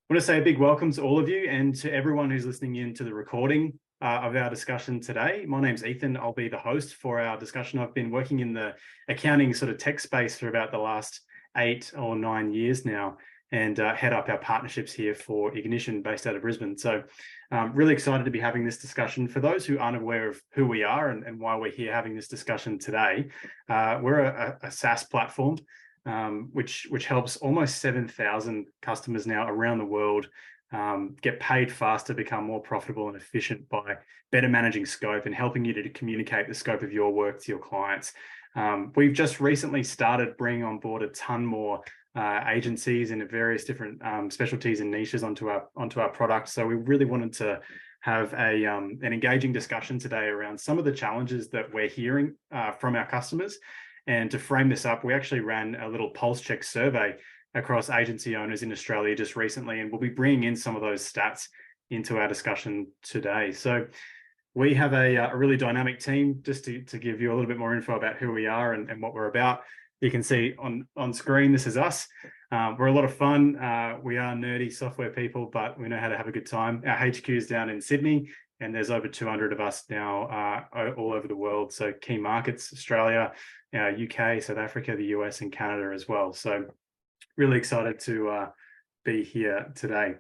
want to say a big welcome to all of you and to everyone who's listening in to the recording of our discussion today. My name's Ethan. I'll be the host for our discussion. I've been working in the accounting sort of tech space for about the last 8 or 9 years now, and head up our partnerships here for Ignition based out of Brisbane. So really excited to be having this discussion. For those who aren't aware of who we are and why we're here having this discussion today, we're a SaaS platform which helps almost 7,000 customers now around the world get paid faster, become more profitable and efficient by better managing scope and helping you to communicate the scope of your work to your clients. We've just recently started bringing on board a ton more agencies in various different specialties and niches onto our product. So we really wanted to have an engaging discussion today around some of the challenges that we're hearing from our customers. And to frame this up, we actually ran a little pulse check survey across agency owners in Australia just recently, and we'll be bringing in some of those stats into our discussion today. So we have a really dynamic team. Just to give you a little bit more info about who we are and what we're about. You can see on screen, this is us. We're a lot of fun. We are nerdy software people, but we know how to have a good time. Our HQ is down in Sydney, and there's over 200 of us now all over the world. So key markets, Australia, UK, South Africa, the US, and Canada as well. So really excited to be here today.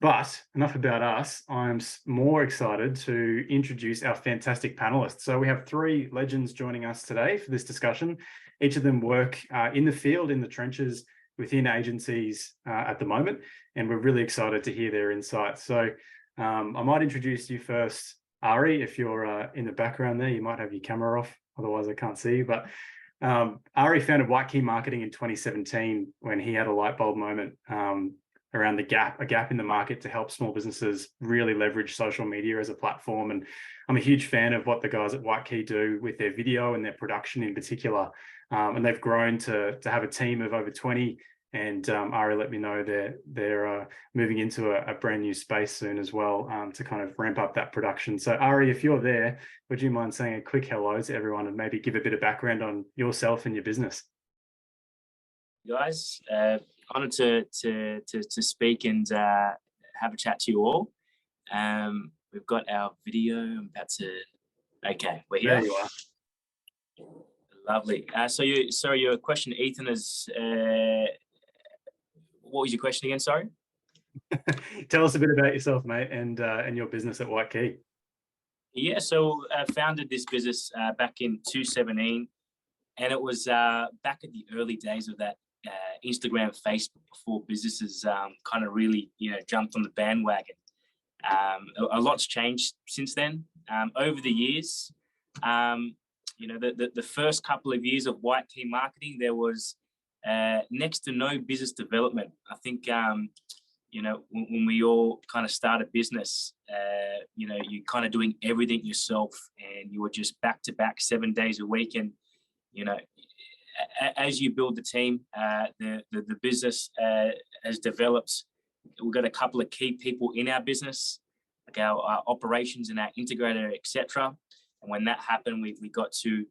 But enough about us. I'm more excited to introduce our fantastic panelists. So we have 3 legends joining us today for this discussion. Each of them work in the field, in the trenches, within agencies at the moment, and we're really excited to hear their insights. So I might introduce you first, Ari. If you're in the background there, you might have your camera off, otherwise I can't see you. But Ari founded White Key Marketing in 2017 when he had a light bulb moment around a gap in the market to help small businesses really leverage social media as a platform. And I'm a huge fan of what the guys at White Key do with their video and their production in particular. And they've grown to have a team of over 20. And Ari let me know they're moving into a brand new space soon as well to kind of ramp up that production. So Ari, if you're there, would you mind saying a quick hello to everyone and maybe give a bit of background on yourself and your business? Guys, honored to speak and have a chat to you all. We've got our video. I'm about to. Okay, we're here. There you are. Lovely. So your question, Ethan, is what was your question again? Sorry. Tell us a bit about yourself, mate, and your business at White Key. Yeah, so I founded this business back in 2017, and it was back at the early days of that Instagram, Facebook, before businesses kind of really, jumped on the bandwagon. A lot's changed since then. Over the years, the first couple of years of White Key Marketing, there was next to no business development. I think, when we all kind of start a business, you're kind of doing everything yourself, and you were just back to back 7 days a week. And, as you build the team, the business has developed. We've got a couple of key people in our business, like our operations and our integrator, etc. And when that happened, we got to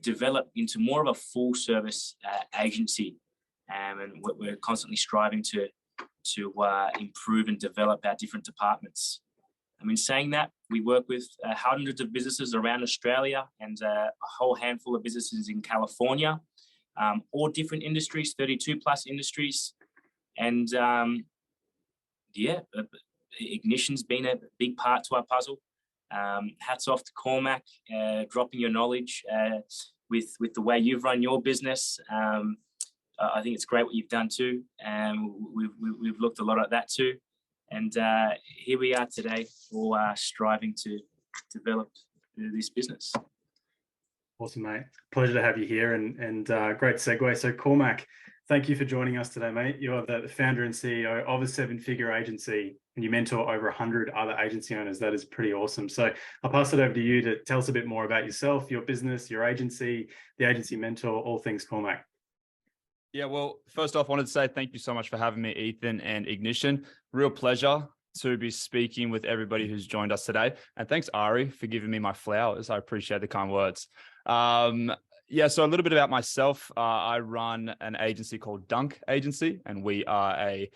develop into more of a full service agency, and we're constantly striving to improve and develop our different departments. I mean, saying that, we work with hundreds of businesses around Australia and a whole handful of businesses in California, all different industries, 32 plus industries. And Ignition's been a big part to our puzzle. Hats off to Cormac, dropping your knowledge with the way you've run your business. I think it's great what you've done too. We've looked a lot at that too. And here we are today, all striving to develop this business. Awesome, mate. Pleasure to have you here, and great segue. So Cormac, thank you for joining us today, mate. You're the founder and CEO of a 7-figure agency, and you mentor over 100 other agency owners. That is pretty awesome. So I'll pass it over to you to tell us a bit more about yourself, your business, your agency, the agency mentor, all things Cormac. Yeah, well, first off, I wanted to say thank you so much for having me, Ethan and Ignition. Real pleasure to be speaking with everybody who's joined us today. And thanks, Ari, for giving me my flowers. I appreciate the kind words. Yeah, so a little bit about myself. I run an agency called Dunk Agency, and we are a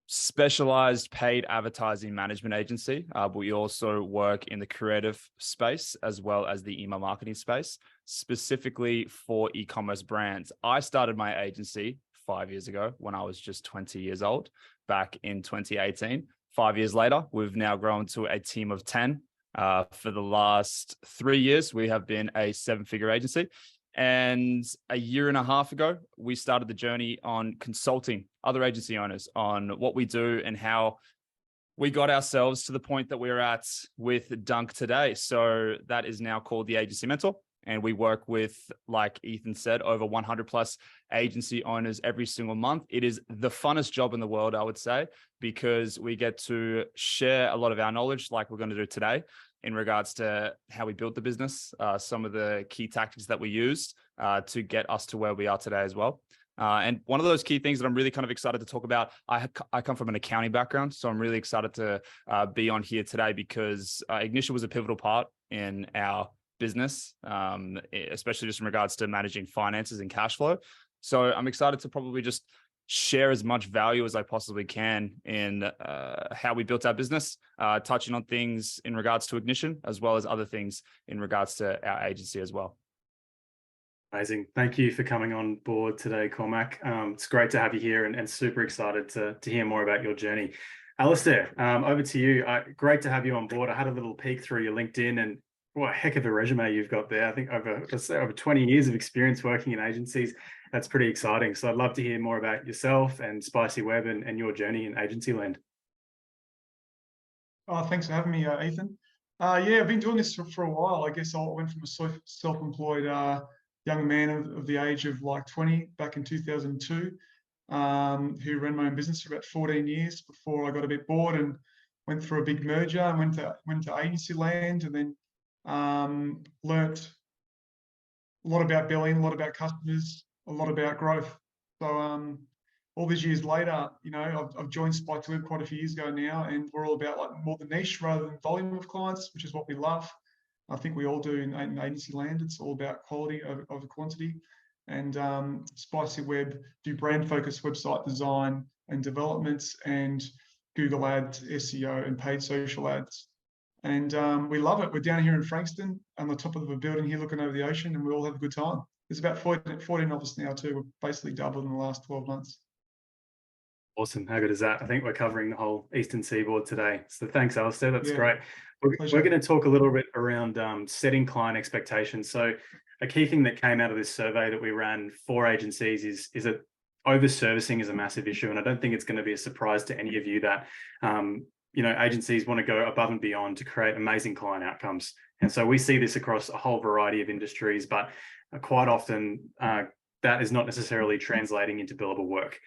specialized paid advertising management agency. But we also work in the creative space as well as the email marketing space, specifically for e-commerce brands. I started my agency 5 years ago when I was just 20 years old, back in 2018. 5 years later, we've now grown to a team of 10. For the last 3 years, we have been a seven-figure agency. And a year and a half ago, we started the journey on consulting other agency owners on what we do and how we got ourselves to the point that we're at with Dunk today. So that is now called the Agency Mentor. And we work with, like Ethan said, over 100 plus agency owners every single month. It is the funnest job in the world, I would say, because we get to share a lot of our knowledge like we're going to do today in regards to how we built the business, some of the key tactics that we used to get us to where we are today as well. And one of those key things that I'm really kind of excited to talk about, I come from an accounting background, so I'm really excited to be on here today because Ignition was a pivotal part in our business, especially just in regards to managing finances and cash flow. So I'm excited to probably just share as much value as I possibly can in how we built our business, touching on things in regards to Ignition, as well as other things in regards to our agency as well. Amazing. Thank you for coming on board today, Cormac. It's great to have you here and super excited to hear more about your journey. Alastair, over to you. Great to have you on board. I had a little peek through your LinkedIn and what a heck of a resume you've got there. I think over 20 years of experience working in agencies. That's pretty exciting. So I'd love to hear more about yourself and Spicy Web and your journey in agency land. Oh, thanks for having me, Ethan. Yeah, I've been doing this for a while. I guess I went from a self-employed young man of the age of like 20 back in 2002, who ran my own business for about 14 years before I got a bit bored and went through a big merger and went to agency land, and then learnt a lot about billing, a lot about customers, a lot about growth. So all these years later, you know, I've joined Spicy Web quite a few years ago now, and we're all about like more the niche rather than volume of clients, which is what we love. I think we all do in agency land. It's all about quality over quantity. And Spicy Web do brand-focused website design and developments and Google Ads, SEO, and paid social ads. And we love it. We're down here in Frankston on the top of a building here looking over the ocean, and we all have a good time. There's about 14 of us now too. We've basically doubled in the last 12 months. Awesome. How good is that? I think we're covering the whole Eastern Seaboard today. So thanks, Alastair. That's Yeah. great. We're going to talk a little bit around setting client expectations. So a key thing that came out of this survey that we ran for agencies is that over-servicing is a massive issue. And I don't think it's going to be a surprise to any of you that you know, agencies want to go above and beyond to create amazing client outcomes. And so we see this across a whole variety of industries, but quite often that is not necessarily translating into billable work,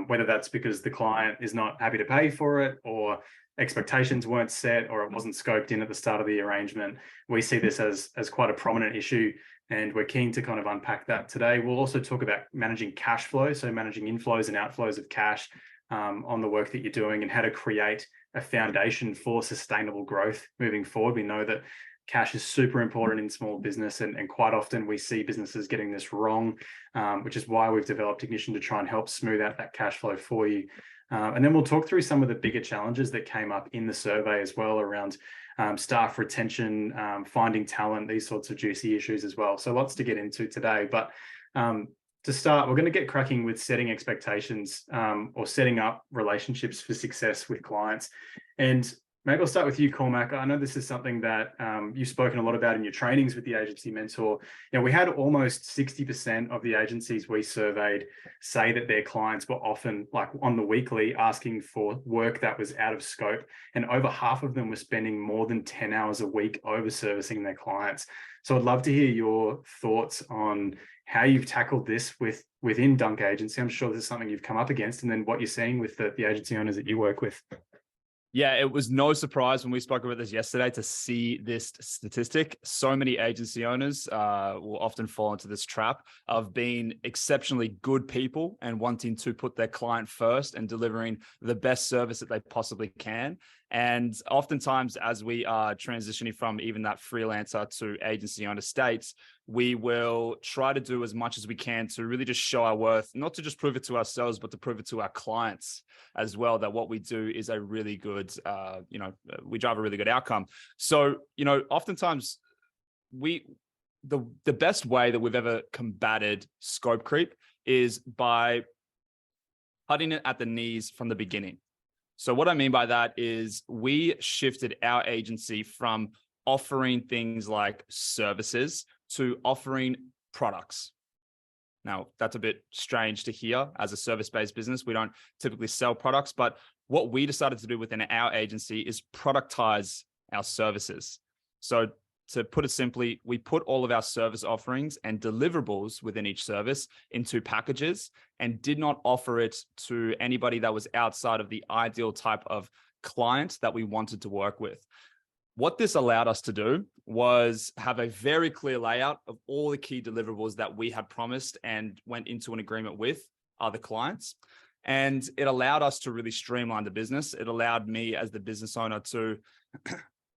whether that's because the client is not happy to pay for it, or expectations weren't set, or it wasn't scoped in at the start of the arrangement. We see this as quite a prominent issue, and we're keen to kind of unpack that today. We'll also talk about managing cash flow, so managing inflows and outflows of cash on the work that you're doing, and how to create a foundation for sustainable growth moving forward. We know that cash is super important in small business, and quite often we see businesses getting this wrong, which is why we've developed Ignition to try and help smooth out that cash flow for you. And then we'll talk through some of the bigger challenges that came up in the survey as well around staff retention, finding talent, these sorts of juicy issues as well. So lots to get into today. But to start, we're going to get cracking with setting expectations or setting up relationships for success with clients. And maybe I'll start with you, Cormac. I know this is something that you've spoken a lot about in your trainings with the Agency Mentor. You know, we had almost 60% of the agencies we surveyed say that their clients were often, like on the weekly, asking for work that was out of scope. And over half of them were spending more than 10 hours a week over servicing their clients. So I'd love to hear your thoughts on how you've tackled this within Dunk Agency. I'm sure this is something you've come up against, and then what you're seeing with the agency owners that you work with. Yeah, it was no surprise when we spoke about this yesterday to see this statistic. So many agency owners will often fall into this trap of being exceptionally good people and wanting to put their client first and delivering the best service that they possibly can. And oftentimes, as we are transitioning from even that freelancer to agency owner states, we will try to do as much as we can to really just show our worth, not to just prove it to ourselves, but to prove it to our clients as well, that what we do is a really good, we drive a really good outcome. So, oftentimes the best way that we've ever combated scope creep is by cutting it at the knees from the beginning. So what I mean by that is we shifted our agency from offering things like services to offering products. Now, that's a bit strange to hear as a service-based business. We don't typically sell products, but what we decided to do within our agency is productize our services. So to put it simply, we put all of our service offerings and deliverables within each service into packages and did not offer it to anybody that was outside of the ideal type of client that we wanted to work with. What this allowed us to do was have a very clear layout of all the key deliverables that we had promised and went into an agreement with other clients. And it allowed us to really streamline the business. It allowed me as the business owner to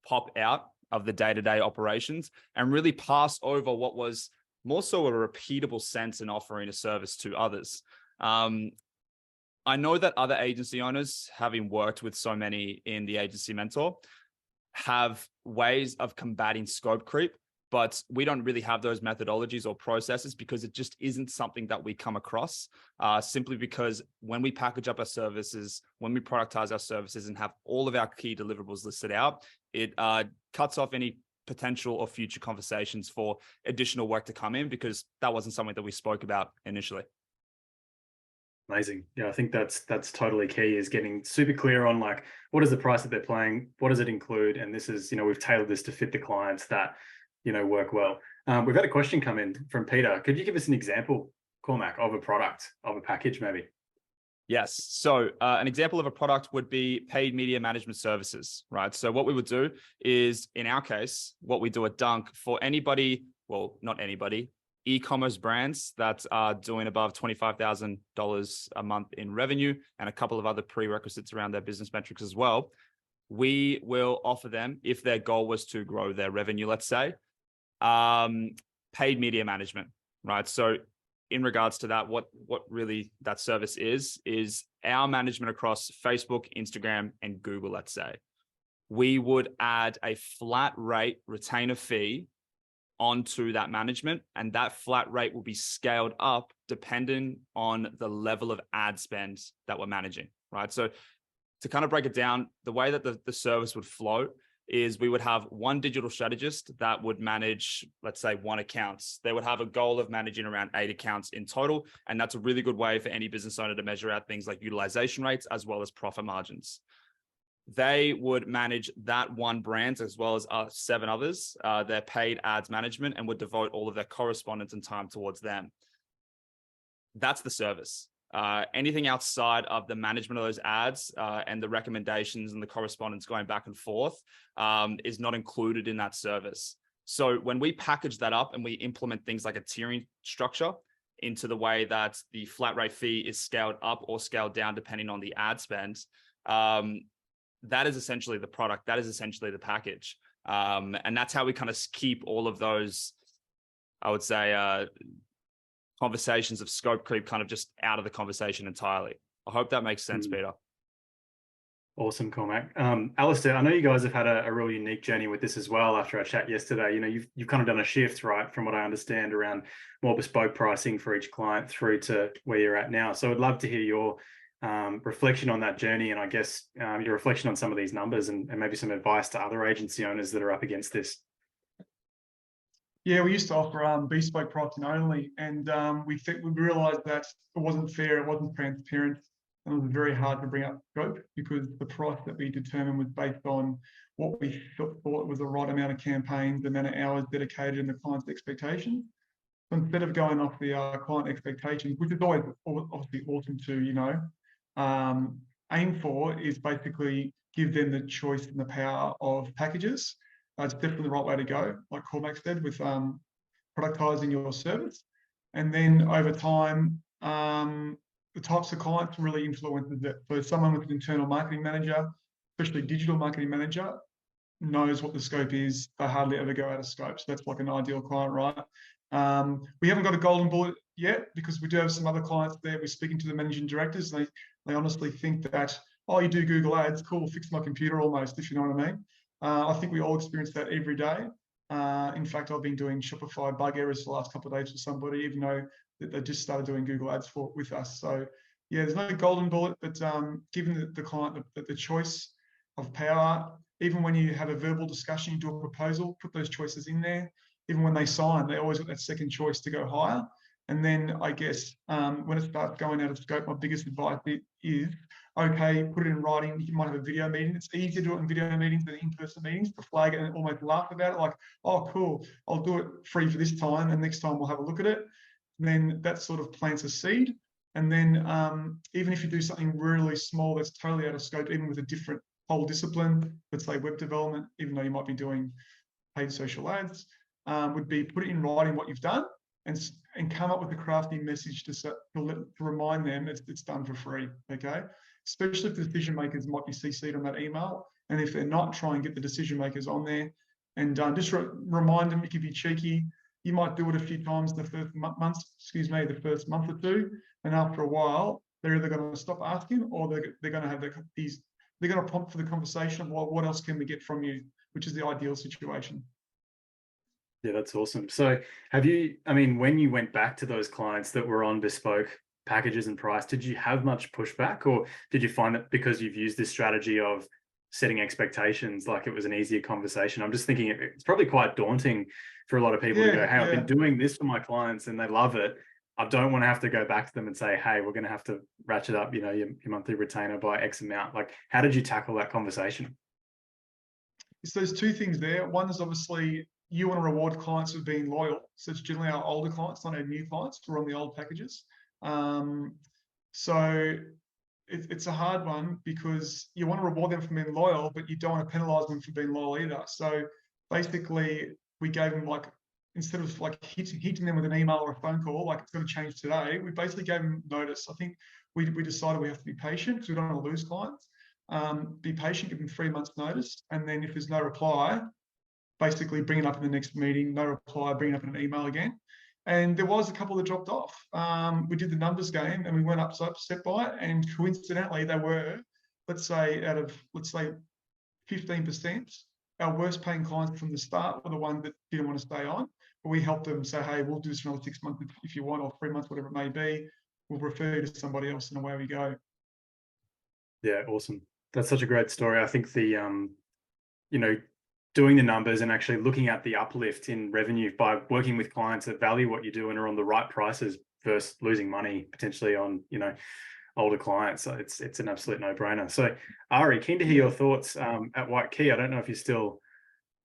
pop out of the day-to-day operations and really pass over what was more so a repeatable sense in offering a service to others. I know that other agency owners, having worked with so many in the Agency Mentor, have ways of combating scope creep, but we don't really have those methodologies or processes because it just isn't something that we come across, simply because when we package up our services, when we productize our services and have all of our key deliverables listed out, it cuts off any potential or future conversations for additional work to come in, because that wasn't something that we spoke about initially. Amazing. Yeah, I think that's totally key, is getting super clear on like, what is the price that they're paying? What does it include? And this is, we've tailored this to fit the clients that, work well. We've had a question come in from Peter. Could you give us an example, Cormac, of a product, of a package maybe? Yes. So an example of a product would be paid media management services, right? So what we would do is, in our case, what we do at Dunk for anybody, well, not anybody, e-commerce brands that are doing above $25,000 a month in revenue and a couple of other prerequisites around their business metrics as well. We will offer them, if their goal was to grow their revenue, let's say, paid media management, right? So in regards to that, what really that service is our management across Facebook, Instagram, and Google, let's say. We would add a flat rate retainer fee onto that management, and that flat rate will be scaled up depending on the level of ad spend that we're managing, right? So to kind of break it down, the way that the service would flow is we would have one digital strategist that would manage, let's say, 1 account. They would have a goal of managing around 8 accounts in total. And that's a really good way for any business owner to measure out things like utilization rates as well as profit margins. They would manage that one brand as well as 7 others, their paid ads management, and would devote all of their correspondence and time towards them. That's the service. Anything outside of the management of those ads and the recommendations and the correspondence going back and forth is not included in that service. So when we package that up and we implement things like a tiering structure into the way that the flat rate fee is scaled up or scaled down depending on the ad spend, that is essentially the product. That is essentially the package. And that's how we kind of keep all of those, I would say, conversations of scope creep kind of just out of the conversation entirely. I hope that makes sense, Peter. Awesome, Cormac. Alastair, I know you guys have had a real unique journey with this as well after our chat yesterday. You've kind of done a shift, right, from what I understand, around more bespoke pricing for each client through to where you're at now. So I'd love to hear your reflection on that journey, and I guess your reflection on some of these numbers and maybe some advice to other agency owners that are up against this. Yeah, we used to offer bespoke pricing only, and we realised that it wasn't fair, it wasn't transparent, and it was very hard to bring up scope because the price that we determined was based on what we thought was the right amount of campaigns, the amount of hours dedicated, and the client's expectations. So instead of going off the client expectations, which is always obviously awesome to aim for, is basically give them the choice and the power of packages. It's definitely the right way to go, like Cormac said, with productizing your service. And then over time, the types of clients really influences it. So someone with an internal marketing manager, especially digital marketing manager, knows what the scope is. They hardly ever go out of scope. So that's like an ideal client, right? We haven't got a golden bullet yet because we do have some other clients there. We're speaking to the managing directors, and they honestly think that, oh, you do Google Ads, cool, fix my computer almost, if you know what I mean. I think we all experience that every day. In fact, I've been doing Shopify bug errors for the last couple of days for somebody, even though they just started doing Google Ads with us. So yeah, there's no golden bullet, but giving the client the choice of power, even when you have a verbal discussion, you do a proposal, put those choices in there. Even when they sign, they always got that second choice to go higher. And then I guess when it starts going out of scope, my biggest advice is, okay, put it in writing. You might have a video meeting. It's easier to do it in video meetings than in-person meetings, to flag it and almost laugh about it, like, oh, cool, I'll do it free for this time, and next time we'll have a look at it. And then that sort of plants a seed. And then even if you do something really small that's totally out of scope, even with a different whole discipline, let's say web development, even though you might be doing paid social ads, would be put it in writing what you've done, and come up with a crafty message to remind them it's done for free, okay? Especially if the decision makers might be CC'd on that email, and if they're not, try and get the decision makers on there, and just remind them. It could be cheeky. You might do it a few times the first the first month or two, and after a while, they're either going to stop asking, or they're going to have they're going to prompt for the conversation of, well, what else can we get from you, which is the ideal situation. Yeah, that's awesome. So have you, I mean, when you went back to those clients that were on bespoke packages and price, did you have much pushback, or did you find that because you've used this strategy of setting expectations, like it was an easier conversation? I'm just thinking it's probably quite daunting for a lot of people to go, hey, I've been doing this for my clients and they love it. I don't want to have to go back to them and say, hey, we're going to have to ratchet up, you know, your monthly retainer by X amount. Like, how did you tackle that conversation? So there's two things there. One is obviously you want to reward clients for being loyal. So it's generally our older clients, not our new clients who are on the old packages. So it's a hard one because you want to reward them for being loyal, but you don't want to penalize them for being loyal either. So basically, we gave them, like, instead of like hitting them with an email or a phone call, like it's going to change today, we basically gave them notice. I think we decided we have to be patient because we don't want to lose clients. Be patient, give them 3 months notice. And then if there's no reply, basically bring it up in the next meeting. No reply, bring it up in an email again. And there was a couple that dropped off. We did the numbers game and we weren't upset by it. And coincidentally, they were, let's say 15%, our worst paying clients from the start were the ones that didn't want to stay on. But we helped them say, hey, we'll do this for another 6 months if you want, or 3 months, whatever it may be. We'll refer you to somebody else, and away we go. Yeah, awesome. That's such a great story. I think the, you know, doing the numbers and actually looking at the uplift in revenue by working with clients that value what you do and are on the right prices versus losing money potentially on, you know, older clients. So it's an absolute no-brainer. So Ari, keen to hear your thoughts at White Key. I don't know if you're still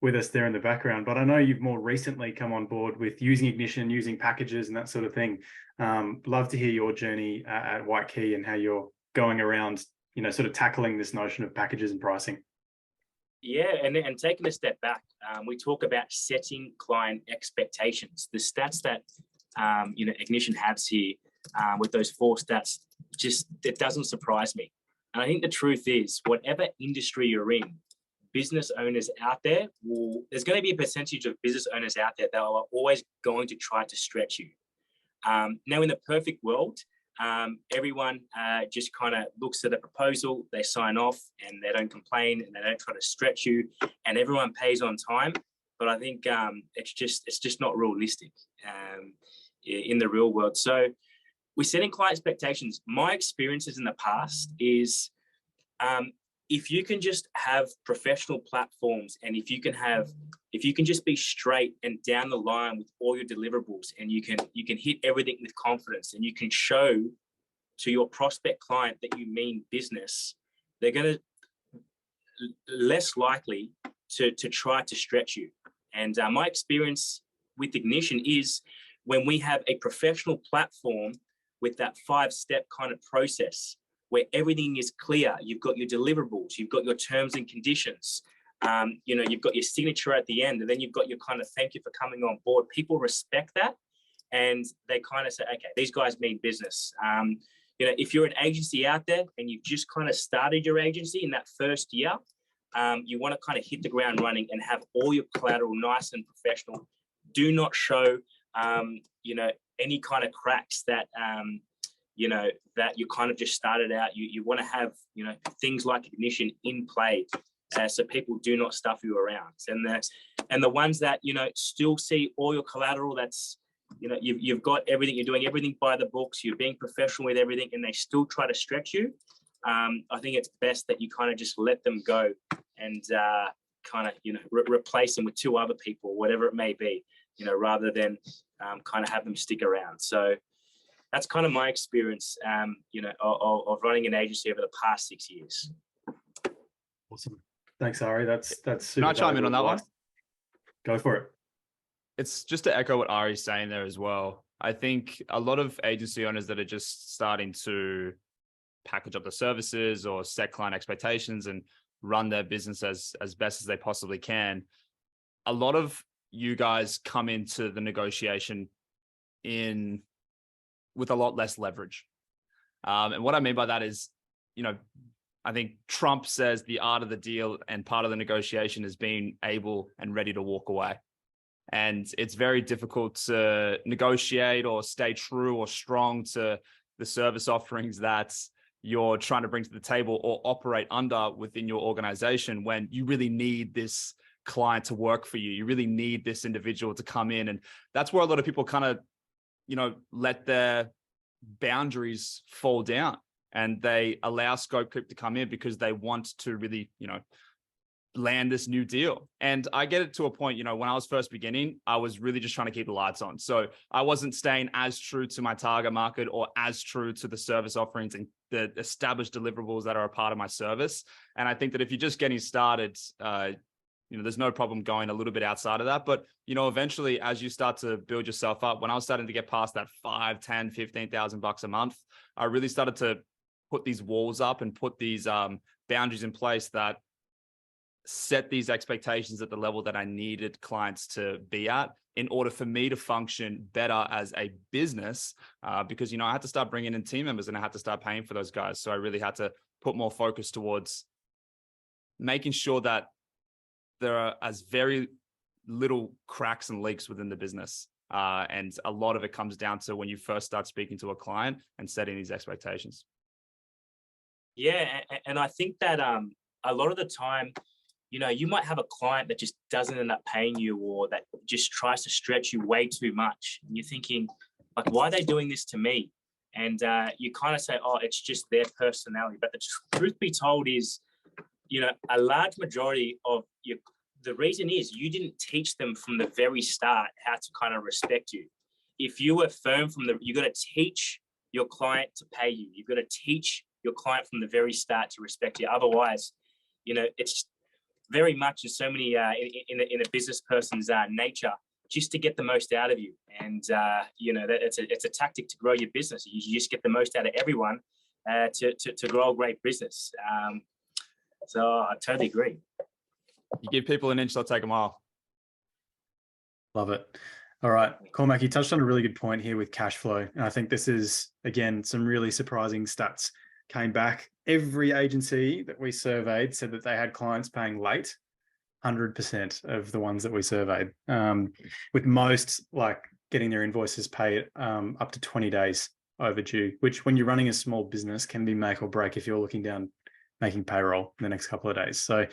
with us there in the background, but I know you've more recently come on board with using Ignition, using packages and that sort of thing. Love to hear your journey at White Key and how you're going around, you know, sort of tackling this notion of packages and pricing. Yeah, and taking a step back, we talk about setting client expectations. The stats that you know, Ignition has here with those 4 stats, just, it doesn't surprise me. And I think the truth is, whatever industry you're in, business owners out there there's going to be a percentage of business owners out there that are always going to try to stretch you. Now, in the perfect world, everyone just kind of looks at a proposal, they sign off, and they don't complain, and they don't try to stretch you, and everyone pays on time. But I think it's just not realistic in the real world. So we're setting client expectations. My experiences in the past is if you can just have professional platforms, and if you can just be straight and down the line with all your deliverables, and you can hit everything with confidence, and you can show to your prospect client that you mean business, they're going to less likely to try to stretch you. And my experience with Ignition is when we have a professional platform with that 5-step kind of process, where everything is clear. You've got your deliverables, you've got your terms and conditions, you know, you've got your signature at the end, and then you've got your kind of thank you for coming on board. People respect that, and they kind of say, okay, these guys mean business. You know, if you're an agency out there and you've just kind of started your agency in that first year, you want to kind of hit the ground running and have all your collateral nice and professional. Do not show you know, any kind of cracks that, you know, that you kind of just started out, you want to have, you know, things like ignition in play, so people do not stuff you around. And the ones that, you know, still see all your collateral, that's, you know, you've got everything, you're doing everything by the books, you're being professional with everything, and they still try to stretch you. I think it's best that you kind of just let them go and kind of, you know, replace them with 2 other people, whatever it may be, you know, rather than kind of have them stick around. So that's kind of my experience, you know, of running an agency over the past 6 years. Awesome. Thanks, Ari. That's super. Can I chime in on that one? Go for it. It's just to echo what Ari's saying there as well. I think a lot of agency owners that are just starting to package up the services or set client expectations and run their business as best as they possibly can. A lot of you guys come into the negotiation with a lot less leverage. And what I mean by that is, you know, I think Trump says the art of the deal and part of the negotiation is being able and ready to walk away. And it's very difficult to negotiate or stay true or strong to the service offerings that you're trying to bring to the table or operate under within your organization when you really need this client to work for you. You really need this individual to come in. And that's where a lot of people kind of, you know, let their boundaries fall down and they allow scope creep to come in because they want to really, you know, land this new deal. And I get it to a point, you know, when I was first beginning, I was really just trying to keep the lights on. So I wasn't staying as true to my target market or as true to the service offerings and the established deliverables that are a part of my service. And I think that if you're just getting started, you know, there's no problem going a little bit outside of that. But, you know, eventually as you start to build yourself up, when I was starting to get past that 5, 10, 15,000 bucks a month, I really started to put these walls up and put these boundaries in place that set these expectations at the level that I needed clients to be at in order for me to function better as a business, because, you know, I had to start bringing in team members and I had to start paying for those guys. So I really had to put more focus towards making sure that there are as very little cracks and leaks within the business. And a lot of it comes down to when you first start speaking to a client and setting these expectations. Yeah. And I think that a lot of the time, you know, you might have a client that just doesn't end up paying you or that just tries to stretch you way too much. And you're thinking, like, why are they doing this to me? And you kind of say, oh, it's just their personality. But the truth be told is, you know, a large majority of the reason is you didn't teach them from the very start how to kind of respect you. If you were firm you got to teach your client to pay you. You've got to teach your client from the very start to respect you. Otherwise, you know, it's very much as so many in a business person's nature, just to get the most out of you. And you know, that it's a tactic to grow your business. You just get the most out of everyone to grow a great business. So I totally agree. You give people an inch, they'll take a mile. Love it. All right, Cormac, you touched on a really good point here with cash flow. And I think this is, again, some really surprising stats came back. Every agency that we surveyed said that they had clients paying late, 100% of the ones that we surveyed, with most like getting their invoices paid up to 20 days overdue, which when you're running a small business can be make or break if you're looking down making payroll in the next couple of days. So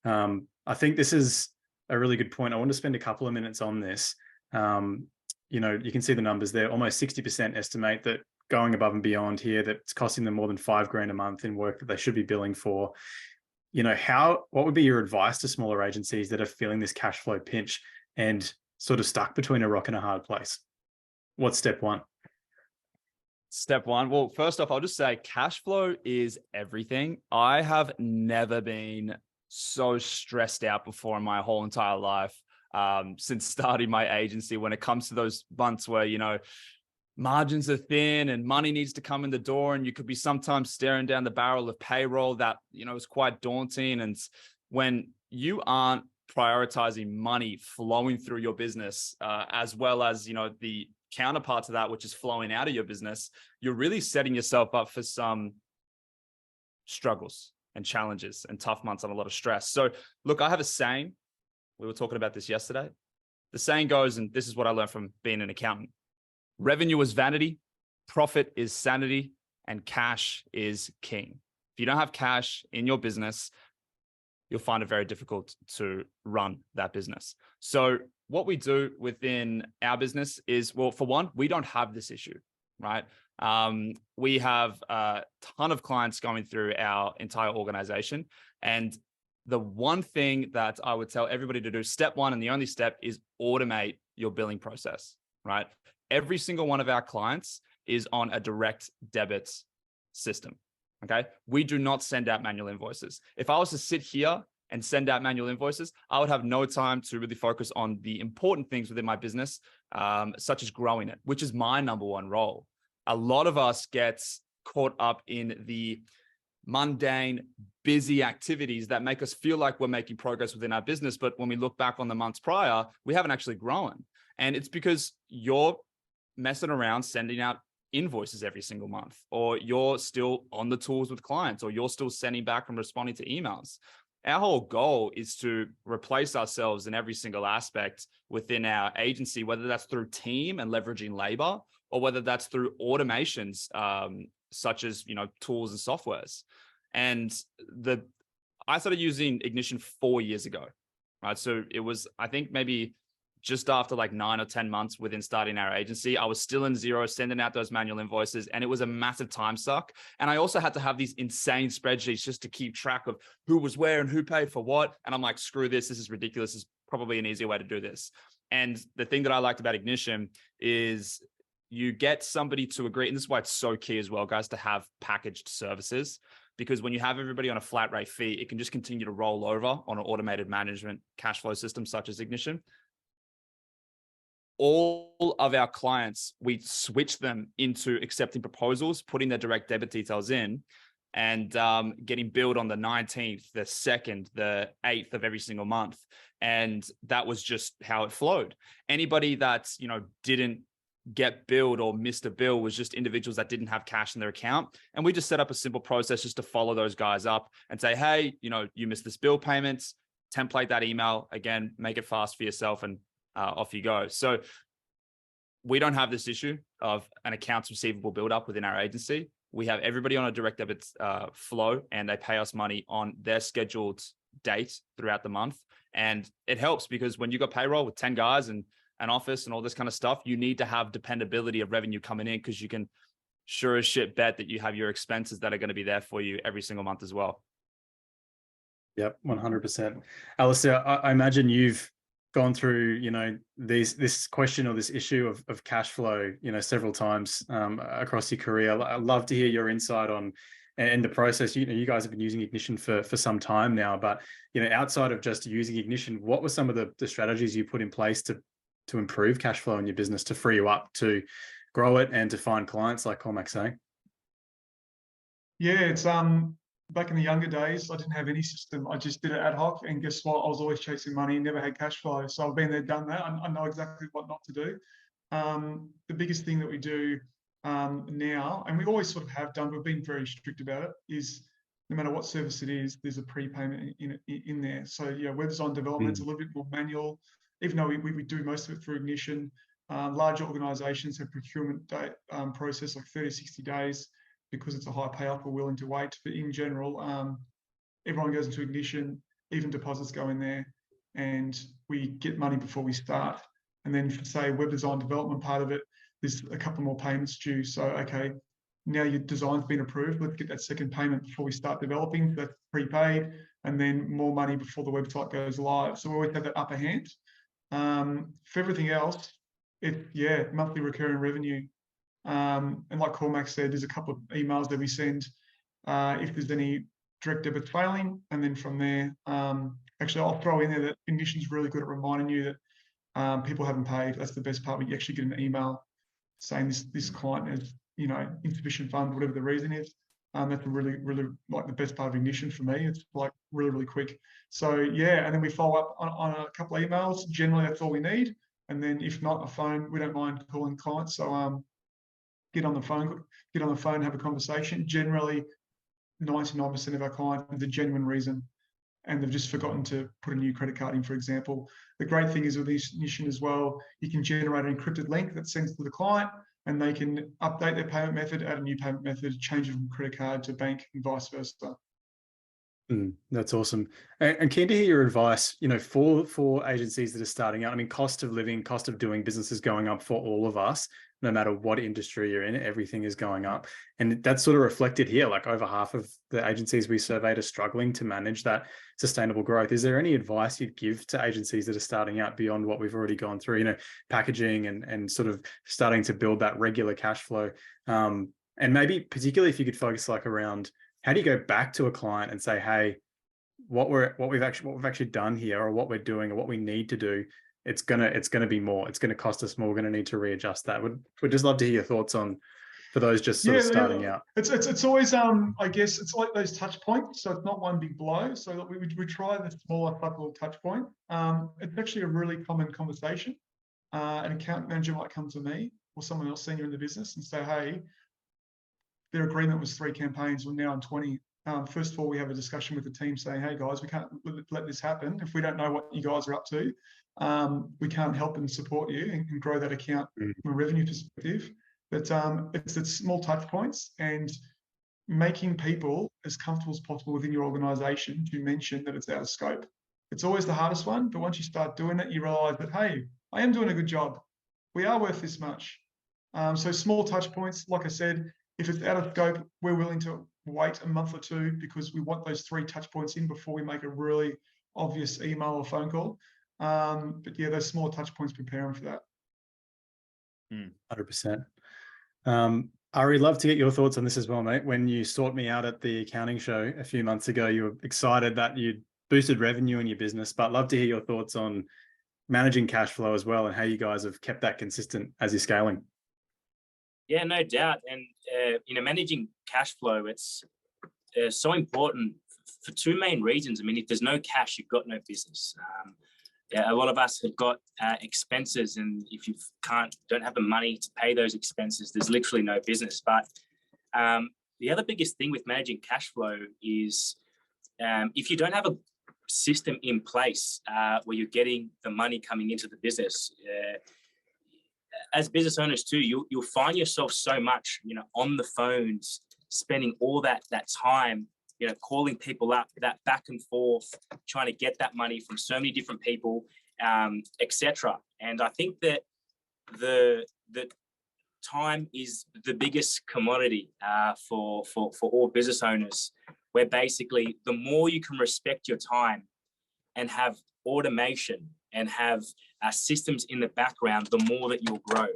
I think this is a really good point. I want to spend a couple of minutes on this. You know, you can see the numbers there. Almost 60% estimate that going above and beyond here, that it's costing them more than $5,000 a month in work that they should be billing for. You know, what would be your advice to smaller agencies that are feeling this cash flow pinch and sort of stuck between a rock and a hard place? What's step one? Step one. Well, first off, I'll just say cash flow is everything. I have never been so stressed out before in my whole entire life since starting my agency when it comes to those months where, you know, margins are thin and money needs to come in the door and you could be sometimes staring down the barrel of payroll that, you know, is quite daunting. And when you aren't prioritizing money flowing through your business, as well as, you know, the counterpart to that, which is flowing out of your business, you're really setting yourself up for some struggles and challenges and tough months and a lot of stress. So look, I have a saying, we were talking about this yesterday. The saying goes, and this is what I learned from being an accountant: revenue is vanity, profit is sanity, and cash is king. If you don't have cash in your business, you'll find it very difficult to run that business. So what we do within our business is, well, for one, we don't have this issue, right? We have a ton of clients going through our entire organization. And the one thing that I would tell everybody to do, step one, and the only step, is automate your billing process, right? Every single one of our clients is on a direct debit system. Okay. We do not send out manual invoices. If I was to sit here and send out manual invoices, I would have no time to really focus on the important things within my business, such as growing it, which is my number one role. A lot of us get caught up in the mundane, busy activities that make us feel like we're making progress within our business. But when we look back on the months prior, we haven't actually grown. And it's because you're messing around sending out invoices every single month, or you're still on the tools with clients, or you're still sending back and responding to emails. Our whole goal is to replace ourselves in every single aspect within our agency, whether that's through team and leveraging labor, or whether that's through automations, such as, tools and softwares. And I started using Ignition 4 years ago, right? So it was, I think, maybe just after like 9 or 10 months within starting our agency. I was still in Xero, sending out those manual invoices, and it was a massive time suck. And I also had to have these insane spreadsheets just to keep track of who was where and who paid for what. And I'm like, screw this. This is ridiculous. This is probably an easier way to do this. And the thing that I liked about Ignition is you get somebody to agree. And this is why it's so key as well, guys, to have packaged services. Because when you have everybody on a flat rate fee, it can just continue to roll over on an automated management cash flow system such as Ignition. All of our clients, we switch them into accepting proposals, putting their direct debit details in, and getting billed on the 19th, the 2nd, the 8th of every single month. And that was just how it flowed. Anybody that, didn't get billed or missed a bill was just individuals that didn't have cash in their account. And we just set up a simple process just to follow those guys up and say, hey, you missed this bill payment, template that email, again, make it fast for yourself, and off you go. So we don't have this issue of an accounts receivable build-up within our agency. We have everybody on a direct debit flow, and they pay us money on their scheduled date throughout the month. And it helps because when you got payroll with 10 guys and an office and all this kind of stuff, you need to have dependability of revenue coming in, because you can sure as shit bet that you have your expenses that are going to be there for you every single month as well. Yep, 100%. Alastair, I imagine you've gone through, this question or this issue of cash flow, several times across your career. I'd love to hear your insight on and the process. You guys have been using Ignition for some time now, but outside of just using Ignition, what were some of the strategies you put in place to improve cash flow in your business, to free you up to grow it and to find clients, like Cormac's saying? Yeah, it's back in the younger days, I didn't have any system. I just did it ad hoc, and guess what? I was always chasing money, never had cash flow. So I've been there, done that. I know exactly what not to do. The biggest thing that we do now, and we always sort of have done, we've been very strict about it, is no matter what service it is, there's a prepayment in there. So web design development's a little bit more manual, even though we do most of it through Ignition. Larger organizations have procurement process like 30, 60 days. Because it's a high payoff, we're willing to wait. But in general, everyone goes into Ignition, even deposits go in there, and we get money before we start. And then for, say, web design development part of it, there's a couple more payments due. So, okay, now your design's been approved. Let's get that second payment before we start developing. That's prepaid, and then more money before the website goes live. So we always have that upper hand. For everything else, monthly recurring revenue. And like Cormac said, there's a couple of emails that we send if there's any direct debit failing. And then from there, actually, I'll throw in there that Ignition's really good at reminding you that people haven't paid. That's the best part. We actually get an email saying this client has, insufficient funds, whatever the reason is. That's really, really like the best part of Ignition for me. It's like really, really quick. So and then we follow up on a couple of emails. Generally, that's all we need. And then if not, a phone, we don't mind calling clients. So get on the phone, have a conversation. Generally, 99% of our clients have a genuine reason, and they've just forgotten to put a new credit card in, for example. The great thing is with Ignition as well, you can generate an encrypted link that sends to the client, and they can update their payment method, add a new payment method, change it from credit card to bank, and vice versa. That's awesome. And keen to hear your advice, for agencies that are starting out. I mean, cost of living, cost of doing business is going up for all of us, no matter what industry you're in, everything is going up. And that's sort of reflected here, like over half of the agencies we surveyed are struggling to manage that sustainable growth. Is there any advice you'd give to agencies that are starting out beyond what we've already gone through, packaging and sort of starting to build that regular cash flow? And maybe particularly if you could focus like around, how do you go back to a client and say, hey, what we've actually done here, or what we're doing, or what we need to do, it's gonna be more. It's gonna cost us more. We're gonna need to readjust that. Would just love to hear your thoughts on, for those just sort of starting out. It's always I guess it's like those touch points. So it's not one big blow. So we try the smaller little touch point. It's actually a really common conversation. An account manager might come to me or someone else senior in the business and say, hey, their agreement was 3 campaigns, we're now on 20. First of all, we have a discussion with the team saying, hey guys, we can't let this happen. If we don't know what you guys are up to, we can't help and support you and grow that account from a revenue perspective. But it's small touch points and making people as comfortable as possible within your organization to mention that it's out of scope. It's always the hardest one, but once you start doing it, you realize that, hey, I am doing a good job. We are worth this much. So small touch points, like I said, if it's out of scope, we're willing to wait a month or 2 because we want those 3 touch points in before we make a really obvious email or phone call. But yeah, those small touch points, prepare them for that. 100%. Ari, love to get your thoughts on this as well, mate. When you sought me out at the accounting show a few months ago, you were excited that you'd boosted revenue in your business, but love to hear your thoughts on managing cash flow as well and how you guys have kept that consistent as you're scaling. Yeah, no doubt. And, managing cash flow, it's so important for 2 main reasons. I mean, if there's no cash, you've got no business. A lot of us have got expenses, and if you don't have the money to pay those expenses, there's literally no business. But the other biggest thing with managing cash flow is if you don't have a system in place where you're getting the money coming into the business, as business owners too, you'll find yourself so much, on the phones, spending all that time, calling people up, that back and forth, trying to get that money from so many different people, etc. And I think that the time is the biggest commodity for all business owners, where basically the more you can respect your time and have automation and have systems in the background, the more that you'll grow.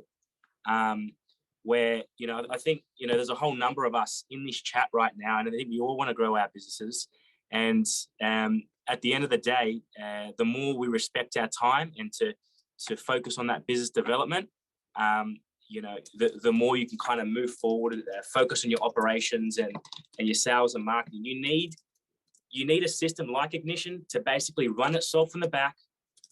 Where, I think, there's a whole number of us in this chat right now, and I think we all want to grow our businesses. And at the end of the day, the more we respect our time and to focus on that business development, the more you can kind of move forward, focus on your operations and your sales and marketing. You need a system like Ignition to basically run itself in the back,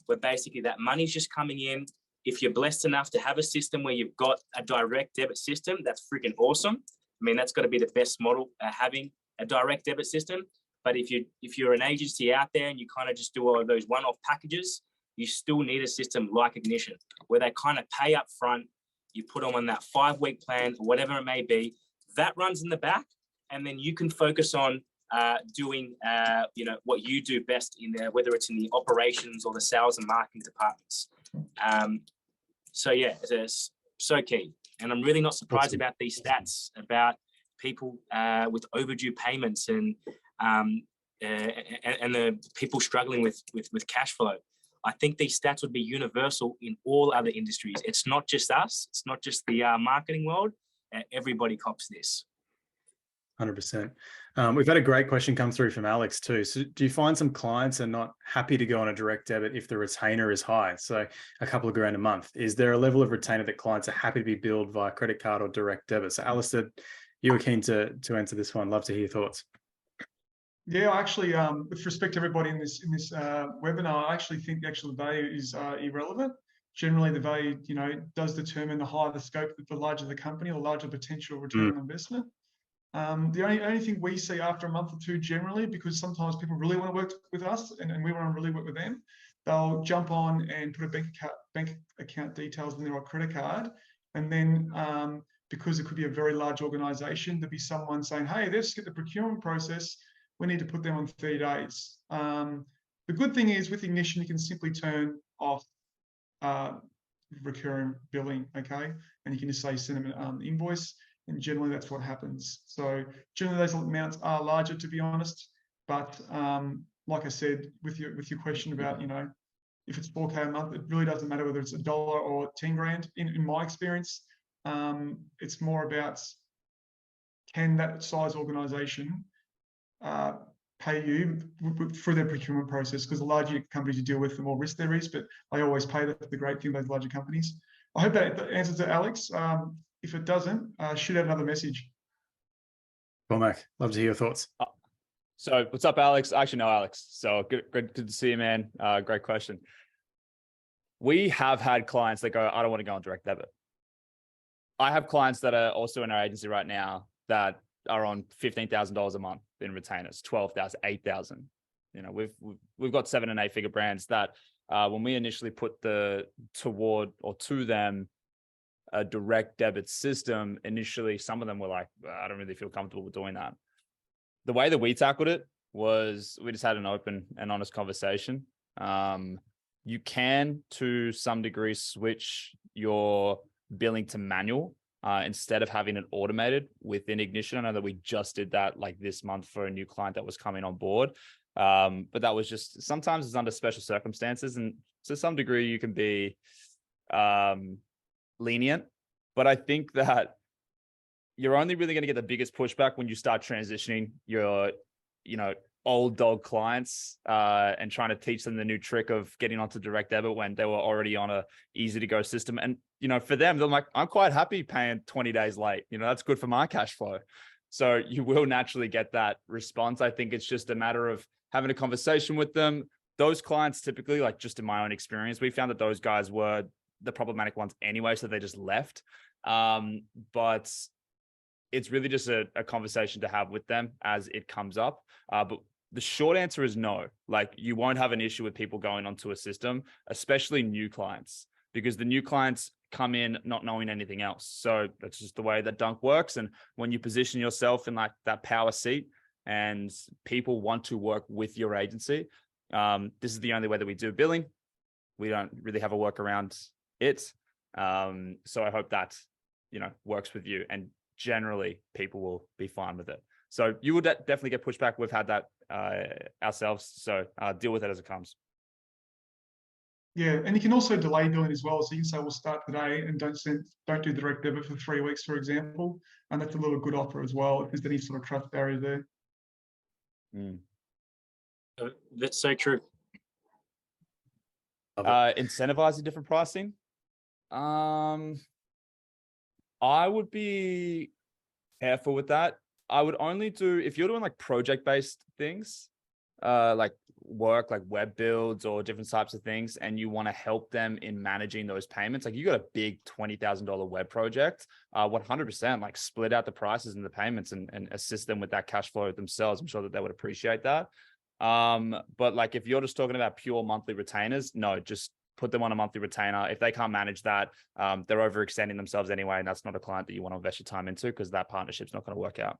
where basically that money's just coming in. If you're blessed enough to have a system where you've got a direct debit system, that's freaking awesome. I mean, that's got to be the best model, having a direct debit system. But if you're an agency out there and you kind of just do all of those one-off packages, you still need a system like Ignition, where they kind of pay up front, you put them on that 5-week plan or whatever it may be, that runs in the back, and then you can focus on doing what you do best in there, whether it's in the operations or the sales and marketing departments. So yeah, it's so key. And I'm really not surprised about these stats about people with overdue payments and the people struggling with cash flow. I think these stats would be universal in all other industries. It's not just us. It's not just the marketing world. Everybody cops this. 100%. We've had a great question come through from Alex too. So do you find some clients are not happy to go on a direct debit if the retainer is high? So a couple of grand a month. Is there a level of retainer that clients are happy to be billed via credit card or direct debit? So Alastair, you were keen to answer this one. Love to hear your thoughts. Yeah, actually, with respect to everybody in this webinar, I actually think the actual value is irrelevant. Generally, the value, does determine the higher the scope, the larger the company, the larger potential return on investment. The only thing we see after a month or two generally, because sometimes people really want to work with us and we want to really work with them, they'll jump on and put a bank account details in their credit card. And then because it could be a very large organization, there'll be someone saying, hey, let's get the procurement process. We need to put them on 30 days. The good thing is with Ignition, you can simply turn off recurring billing, okay? And you can just say send them an invoice, and generally that's what happens. So generally those amounts are larger, to be honest. But like I said, with your question about, if it's 4K a month, it really doesn't matter whether it's $1 or 10 grand. In my experience, it's more about, can that size organization pay you through their procurement process? Because the larger companies you deal with, the more risk there is, but they always pay. That's the great thing about those larger companies. I hope that answers to Alex. If it doesn't, shoot out another message. Cormac, love to hear your thoughts. So what's up, Alex? I actually know Alex. So good to see you, man. Great question. We have had clients that go, I don't want to go on direct debit. I have clients that are also in our agency right now that are on $15,000 a month in retainers, 12,000, 8,000. We've got 7 and 8 figure brands that when we initially put to them a direct debit system, initially some of them were like, I don't really feel comfortable with doing that. The way that we tackled it was we just had an open and honest conversation. You can, to some degree, switch your billing to manual instead of having it automated within Ignition. I know that we just did that like this month for a new client that was coming on board. But that was just, sometimes it's under special circumstances, and to some degree you can be lenient. But I think that you're only really going to get the biggest pushback when you start transitioning your, old dog clients and trying to teach them the new trick of getting onto direct debit when they were already on a easy to go system. And, for them, they're like, I'm quite happy paying 20 days late. That's good for my cash flow. So you will naturally get that response. I think it's just a matter of having a conversation with them. Those clients typically, like just in my own experience, we found that those guys were the problematic ones anyway, so they just left. But it's really just a conversation to have with them as it comes up. But the short answer is no. Like, you won't have an issue with people going onto a system, especially new clients, because the new clients come in not knowing anything else. So that's just the way that Dunk works. And when you position yourself in like that power seat and people want to work with your agency, this is the only way that we do billing. We don't really have a work around it. So I hope that, works with you, and generally people will be fine with it. So you will definitely get pushback. We've had that ourselves. So deal with it as it comes. Yeah, and you can also delay billing as well. So you can say, we'll start today and don't do direct debit for 3 weeks, for example. And that's a little good offer as well, if there's any sort of trust barrier there. That's so true. Incentivizing different pricing. I would be careful with that. I would only do, if you're doing like project-based things, like work, like web builds or different types of things, and you want to help them in managing those payments. Like, you got a big $20,000 web project, 100% like split out the prices and the payments and assist them with that cash flow themselves. I'm sure that they would appreciate that. But like, if you're just talking about pure monthly retainers, no, just put them on a monthly retainer. If they can't manage that, they're overextending themselves anyway, and that's not a client that you want to invest your time into, because that partnership's not going to work out.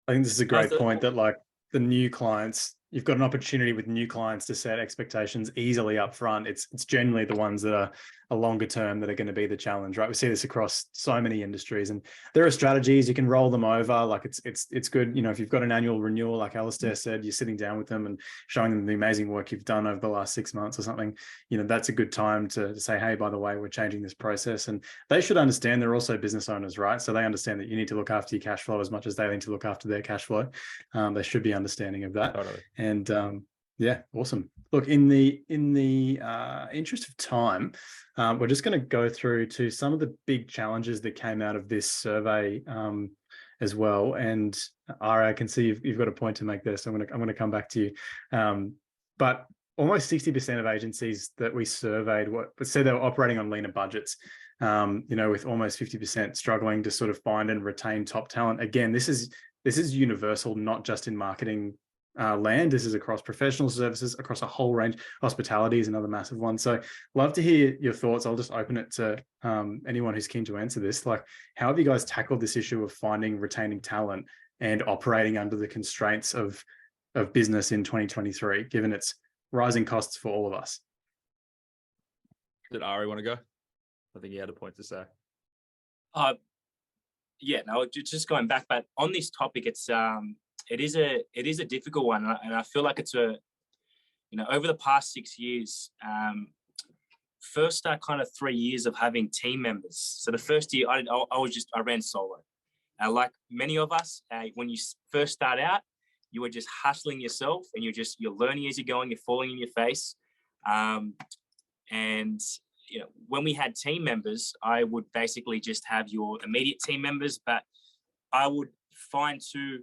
I think this is a great point, that like the new clients, you've got an opportunity with new clients to set expectations easily up front. It's generally the ones that are a longer term that are going to be the challenge, right? We see this across so many industries, and there are strategies. You can roll them over. Like, it's good. If you've got an annual renewal, like Alastair said, you're sitting down with them and showing them the amazing work you've done over the last 6 months or something. That's a good time to say, hey, by the way, we're changing this process. And they should understand they're also business owners, right? So they understand that you need to look after your cash flow as much as they need to look after their cash flow. They should be understanding of that. Totally. And yeah, awesome. Look, in the interest of time, we're just going to go through to some of the big challenges that came out of this survey as well. And Ara, I can see you've got a point to make there, so I'm going to come back to you. But almost 60% of agencies that we surveyed said they were operating on leaner budgets. with almost 50% struggling to sort of find and retain top talent. Again, this is universal, not just in marketing land. This is across professional services, across a whole range. Hospitality is another massive one. So love to hear your thoughts. I'll just open it to anyone who's keen to answer this. Like, how have you guys tackled this issue of finding, retaining talent and operating under the constraints of business in 2023, given its rising costs for all of us? Did Ari want to go? I think he had a point to say. Yeah, no, just going back, but on this topic, it is a difficult one, and I feel like it's over the past 6 years, first kind of 3 years of having team members. So the first year I ran solo. Like many of us, when you first start out, you were just hustling yourself, and you're learning as you're going, you're falling in your face, and when we had team members, I would basically just have your immediate team members, but I would find too,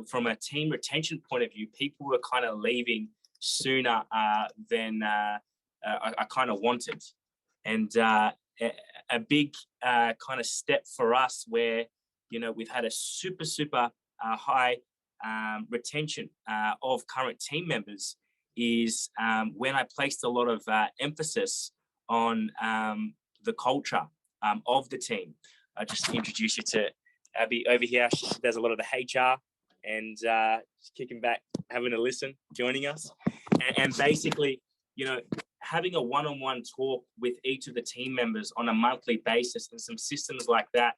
from a team retention point of view, people were kind of leaving sooner than I kind of wanted. And a big kind of step for us where, we've had a super high retention of current team members is when I placed a lot of emphasis on the culture of the team. I just introduce you to Abby over here. She does a lot of the HR, and she's kicking back, having a listen, joining us. And basically, having a one-on-one talk with each of the team members on a monthly basis and some systems like that,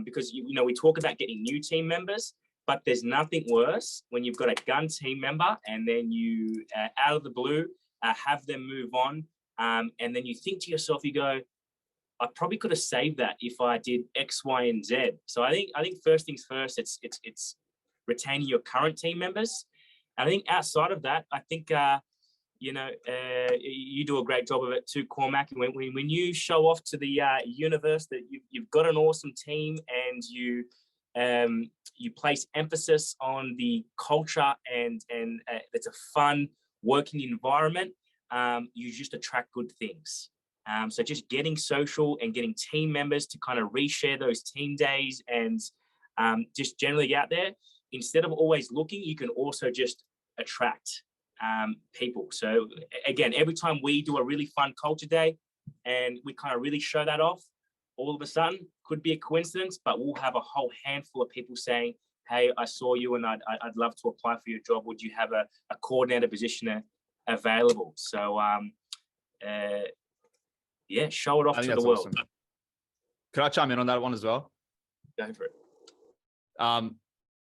because, we talk about getting new team members, but there's nothing worse when you've got a gun team member and then you, out of the blue, have them move on. And then you think to yourself, you go, I probably could have saved that if I did X, Y, and Z. So I think first things first, it's retaining your current team members. And I think outside of that, I think you do a great job of it too, Cormac. When you show off to the universe that you've got an awesome team, and you place emphasis on the culture and it's a fun working environment, you just attract good things. So just getting social and getting team members to kind of reshare those team days and just generally out there, instead of always looking, you can also just attract people. So again, every time we do a really fun culture day and we kind of really show that off, all of a sudden, could be a coincidence, but we'll have a whole handful of people saying, hey, I saw you and I'd love to apply for your job. Would you have a coordinator position available? So yeah, show it off to the world. Awesome. Could I chime in on that one as well? Go for it.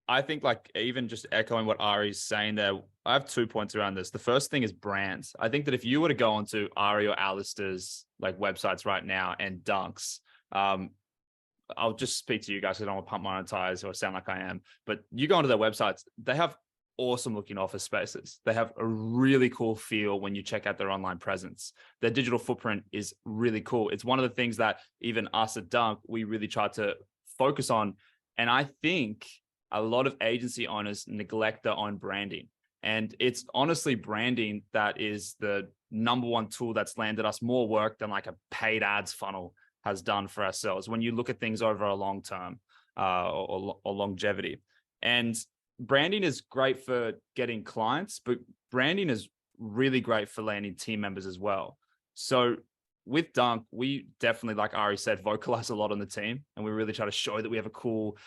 I think, like, even just echoing what Ari's saying there, I have 2 points around this. The first thing is brands. I think that if you were to go onto Ari or Alastair's websites right now and Dunk's, I'll just speak to you guys. I don't want to pump my own tires or sound like I am, but you go onto their websites, they have awesome looking office spaces. They have a really cool feel when you check out their online presence. Their digital footprint is really cool. It's one of the things that even us at Dunk, we really try to focus on. And I think a lot of agency owners neglect their own branding. And it's honestly branding that is the number one tool that's landed us more work than like a paid ads funnel has done for ourselves when you look at things over a long term or longevity. And branding is great for getting clients, but branding is really great for landing team members as well. So with Dunk, we definitely, like Ari said, vocalize a lot on the team, and we really try to show that we have a cool,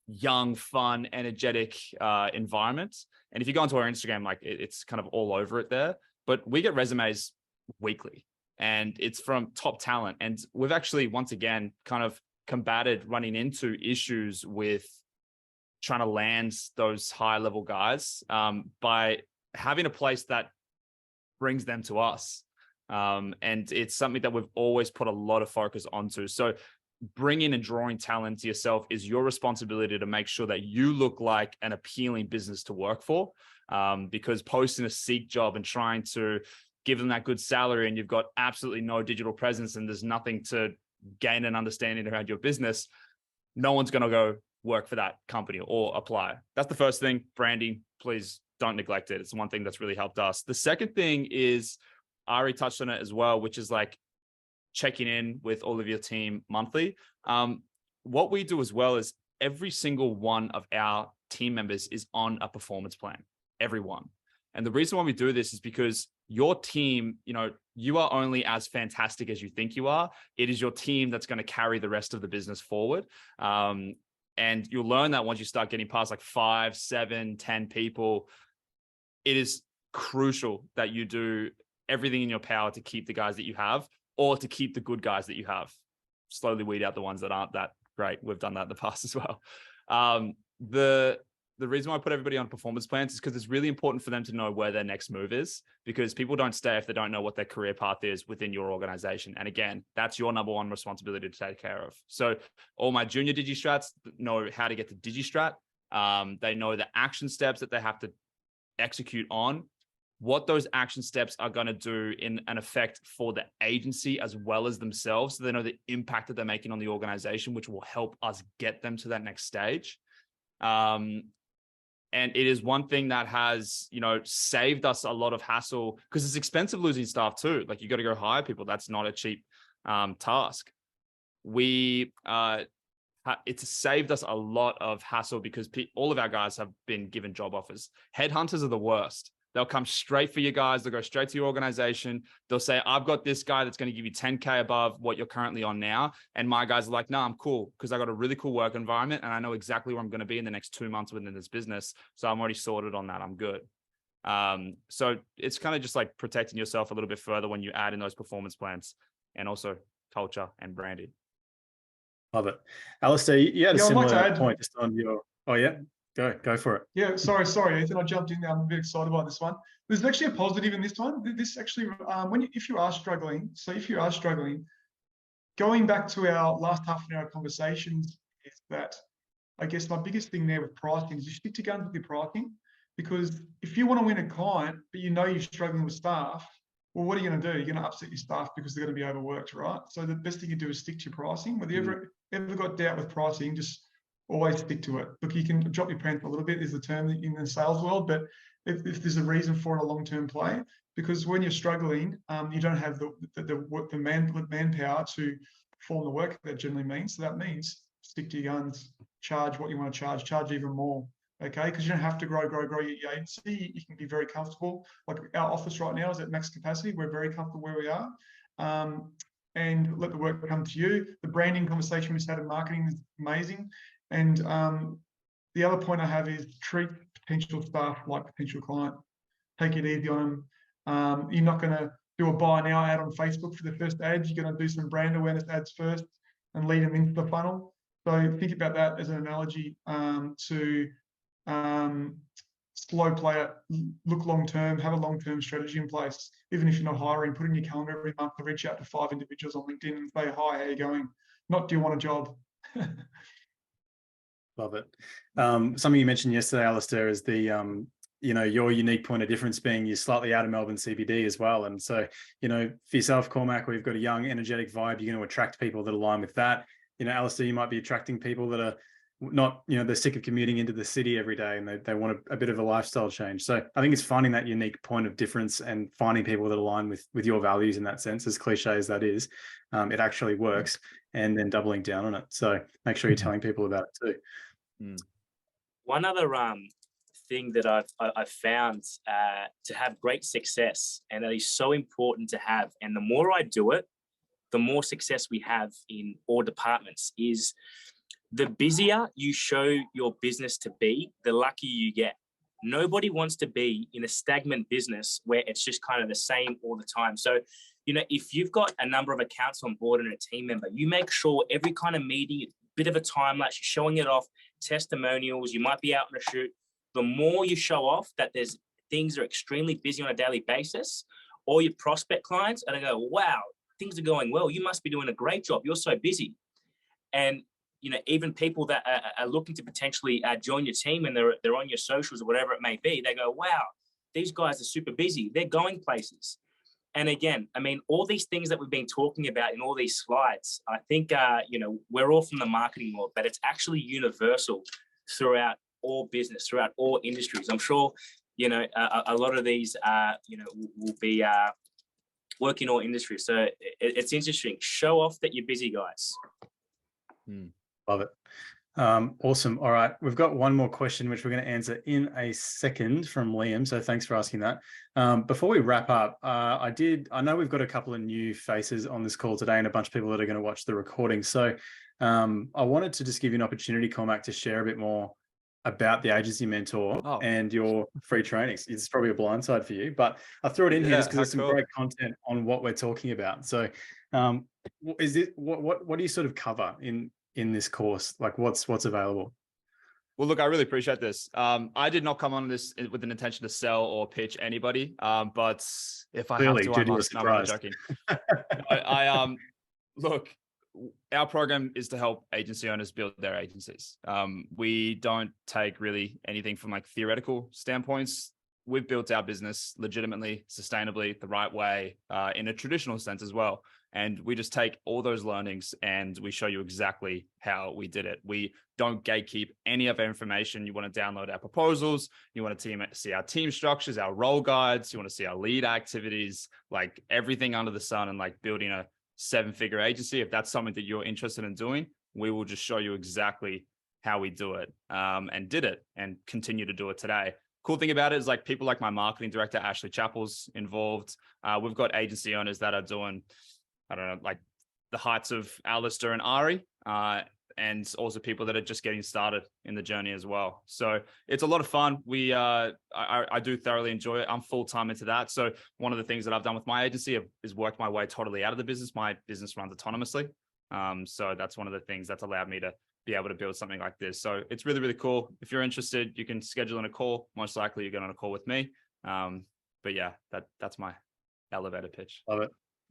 young, fun, energetic environment. And if you go onto our Instagram, it's kind of all over it there, but we get resumes weekly and it's from top talent. And we've actually, once again, kind of combated running into issues with trying to land those high level guys by having a place that brings them to us. And it's something that we've always put a lot of focus onto. So bringing and drawing talent to yourself is your responsibility to make sure that you look like an appealing business to work for, because posting a Seek job and trying to give them that good salary and you've got absolutely no digital presence and there's nothing to gain an understanding around your business, no one's going to go work for that company or apply. That's the first thing. Branding, please don't neglect it. It's one thing that's really helped us. The second thing is, Ari touched on it as well, which is checking in with all of your team monthly. What we do as well is every single one of our team members is on a performance plan, everyone. And the reason why we do this is because your team, you are only as fantastic as you think you are. It is your team that's going to carry the rest of the business forward. And you'll learn that once you start getting past like 5, 7, 10 people. It is crucial that you do everything in your power to keep the guys that you have, or to keep the good guys that you have. Slowly weed out the ones that aren't that great. We've done that in the past as well. The reason why I put everybody on performance plans is because it's really important for them to know where their next move is, because people don't stay if they don't know what their career path is within your organization. And again, that's your number one responsibility to take care of. So all my junior DigiStrats know how to get to DigiStrat. They know the action steps that they have to execute on, what those action steps are going to do in an effect for the agency as well as themselves. So they know the impact that they're making on the organization, which will help us get them to that next stage. And it is one thing that has, saved us a lot of hassle, because it's expensive losing staff too. Like, you got to go hire people. That's not a cheap task. It's saved us a lot of hassle because all of our guys have been given job offers. Headhunters are the worst. They'll come straight for you guys. They'll go straight to your organization. They'll say, I've got this guy that's going to give you 10K above what you're currently on now. And my guys are like, no, I'm cool, because I got a really cool work environment and I know exactly where I'm going to be in the next 2 months within this business. So I'm already sorted on that. I'm good. So it's kind of just like protecting yourself a little bit further when you add in those performance plans, and also culture and branding. Love it. Alastair, you had a Yeah, I'd like similar to add- point just on your, oh yeah, go for it. Yeah, sorry, Ethan. I jumped in there. I'm a bit excited about this one. There's actually a positive in this time. This actually, if you are struggling, going back to our last half an hour conversations, is that I guess my biggest thing there with pricing is you stick to guns with your pricing, because if you want to win a client, but you're struggling with staff, well, what are you going to do? You're going to upset your staff because they're going to be overworked, right? So the best thing you do is stick to your pricing. Whether you ever got doubt with pricing, just always stick to it. Look, you can drop your pants a little bit, is the term in the sales world, but if there's a reason for it, a long-term play, because when you're struggling, you don't have the manpower to perform the work that generally means. So that means stick to your guns, charge what you want to charge even more. Okay, because you don't have to grow your agency. You can be very comfortable. Like, our office right now is at max capacity. We're very comfortable where we are. And let the work come to you. The branding conversation we just had in marketing is amazing. And the other point I have is treat potential staff like potential client. Take it easy on them. You're not going to do a buy now ad on Facebook for the first ads. You're going to do some brand awareness ads first and lead them into the funnel. So think about that as an analogy to slow play it, look long-term, have a long-term strategy in place. Even if you're not hiring, put in your calendar every month to reach out to 5 individuals on LinkedIn and say, hi, how you going? Not, do you want a job? Love it. Something you mentioned yesterday, Alastair, is the, your unique point of difference being you're slightly out of Melbourne CBD as well. And so, for yourself, Cormac, where you've got a young, energetic vibe, you're going to attract people that align with that. Alastair, you might be attracting people that are not, they're sick of commuting into the city every day and they want a bit of a lifestyle change. So I think it's finding that unique point of difference and finding people that align with your values in that sense, as cliche as that is. It actually works, and then doubling down on it. So make sure you're telling people about it too. One other thing that I've found to have great success, and that is so important to have, and the more I do it, the more success we have in all departments, is the busier you show your business to be, the luckier you get. Nobody wants to be in a stagnant business where it's just kind of the same all the time. So, if you've got a number of accounts on board and a team member, you make sure every kind of meeting, bit of a time lapse, you're showing it off, testimonials, you might be out on a shoot. The more you show off that there's things are extremely busy on a daily basis, all your prospect clients are going to go, wow, things are going well. You must be doing a great job. You're so busy. And even people that are looking to potentially join your team and they're on your socials or whatever it may be, they go, wow, these guys are super busy. They're going places. And again, all these things that we've been talking about in all these slides, I think, we're all from the marketing world, but it's actually universal throughout all business, throughout all industries. I'm sure, a lot of these, will be work in all industries. So it's interesting. Show off that you're busy, guys. Love it. Awesome. All right. We've got one more question, which we're going to answer in a second from Liam. So thanks for asking that. Before we wrap up, I know we've got a couple of new faces on this call today and a bunch of people that are going to watch the recording. So I wanted to just give you an opportunity, Cormac, to share a bit more about the Agency Mentor and your free trainings. It's probably a blindside for you, but I threw it in here just because there's some great content on what we're talking about. So is it what do you sort of cover in this course? Like what's available? Well, look, I really appreciate this. I did not come on this with an intention to sell or pitch anybody. But if I have to, I must. No, I'm only joking. Look, our program is to help agency owners build their agencies. We don't take really anything from like theoretical standpoints. We've built our business legitimately, sustainably, the right way, in a traditional sense as well. And we just take all those learnings and we show you exactly how we did it. We don't gatekeep any of our information. You want to download our proposals. You want to see our team structures, our role guides. You want to see our lead activities, like everything under the sun, and like building a 7-figure agency. If that's something that you're interested in doing, we will just show you exactly how we do it, and did it and continue to do it today. Cool thing about it is like people like my marketing director, Ashley Chappell's involved. We've got agency owners that are doing, I don't know, like the heights of Alastair and Ari, and also people that are just getting started in the journey as well. So it's a lot of fun. I do thoroughly enjoy it. I'm full-time into that. So one of the things that I've done with my agency is worked my way totally out of the business. My business runs autonomously. So that's one of the things that's allowed me to be able to build something like this. So it's really, really cool. If you're interested, you can schedule in a call. Most likely you get on a call with me. But yeah, that's my elevator pitch. Love it.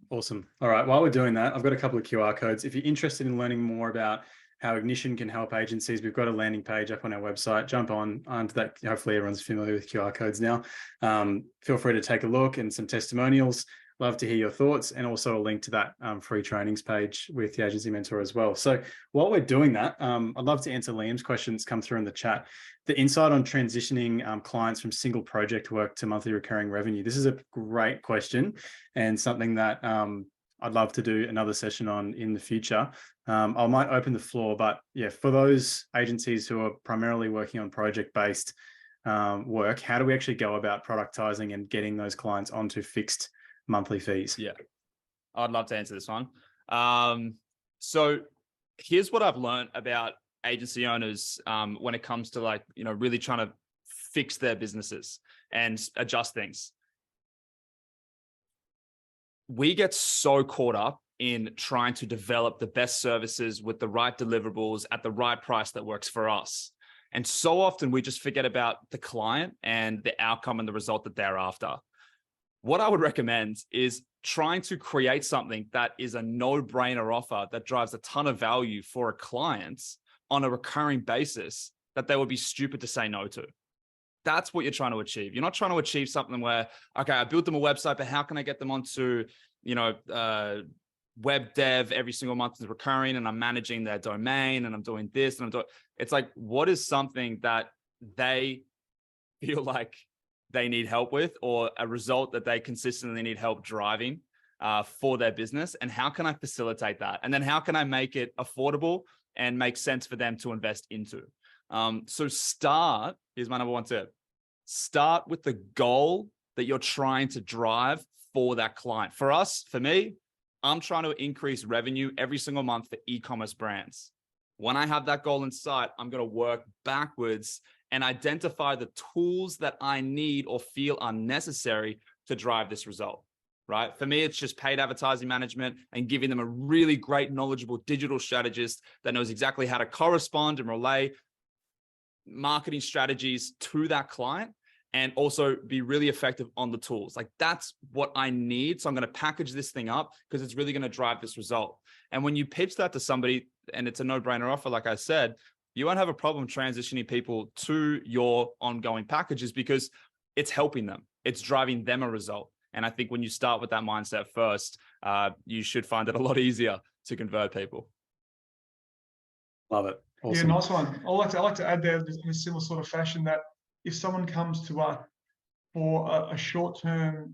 Awesome. All right. While we're doing that, I've got a couple of QR codes. If you're interested in learning more about how Ignition can help agencies, we've got a landing page up on our website. Jump onto that. Hopefully everyone's familiar with QR codes now. Feel free to take a look, and some testimonials. Love to hear your thoughts, and also a link to that free trainings page with the Agency Mentor as well. So while we're doing that, I'd love to answer Liam's questions come through in the chat. The insight on transitioning clients from single project work to monthly recurring revenue. This is a great question, and something that I'd love to do another session on in the future. I might open the floor, but yeah, for those agencies who are primarily working on project-based work, how do we actually go about productizing and getting those clients onto fixed monthly fees? Yeah, I'd love to answer this one. So here's what I've learned about agency owners when it comes to like, really trying to fix their businesses and adjust things. We get so caught up in trying to develop the best services with the right deliverables at the right price that works for us. And so often we just forget about the client and the outcome and the result that they're after. What I would recommend is trying to create something that is a no-brainer offer that drives a ton of value for a client on a recurring basis that they would be stupid to say no to. That's what you're trying to achieve. You're not trying to achieve something where, okay, I built them a website, but how can I get them onto, web dev every single month is recurring, and I'm managing their domain, and I'm doing this, and I'm doing. It's like, what is something that they feel like they need help with, or a result that they consistently need help driving for their business, and how can I facilitate that? And then how can I make it affordable and make sense for them to invest into? So here's my number one tip. Start with the goal that you're trying to drive for that client. For me, I'm trying to increase revenue every single month for e-commerce brands. When I have that goal in sight, I'm going to work backwards and identify the tools that I need or feel are necessary to drive this result, right? For me, it's just paid advertising management and giving them a really great, knowledgeable digital strategist that knows exactly how to correspond and relay marketing strategies to that client, and also be really effective on the tools. Like, that's what I need. So I'm going to package this thing up because it's really going to drive this result. And when you pitch that to somebody and it's a no-brainer offer, like I said, you won't have a problem transitioning people to your ongoing packages because it's helping them. It's driving them a result. And I think when you start with that mindset first, you should find it a lot easier to convert people. Love it. Awesome. Yeah, nice one. I like to add there in a similar sort of fashion that if someone comes to us for a short-term